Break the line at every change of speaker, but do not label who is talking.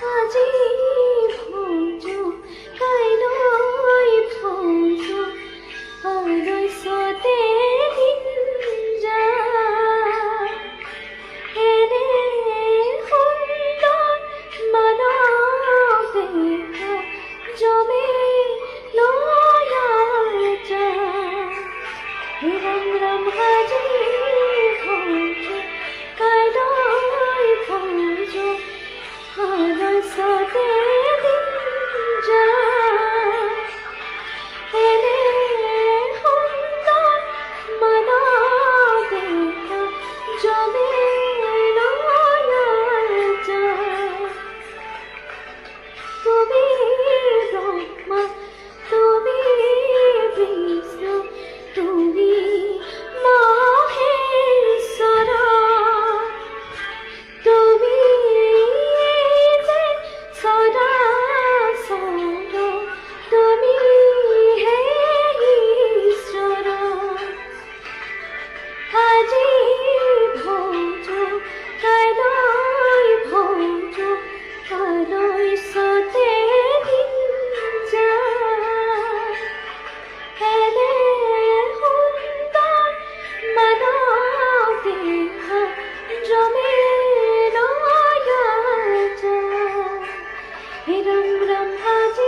আজি ভোজ কাইলৈ ভোজ পৰছতে দিন যায় এনে সুন্দৰ মানৱ দেহ জমে লয়াৰ যায় ৰাম ৰাম আজি ভোজ কাইলৈ ভোজ পৰছতে দিন যায় এনে সুন্দৰ মানৱ দেহ জমে লয়াৰ যায় তুমি ব্ৰহ্মা তুমি বিষ্ণু তুমি মহেশ্বৰ তুমি যে চৰাচৰ তুমি হে ঈশ্বৰ আজি ভোজ কাইলৈ ভোজ পৰছতে দিন যায় এনে সুন্দৰ মানৱ দেহ জমে লয়াৰ যায় ৰাম ৰাম আজি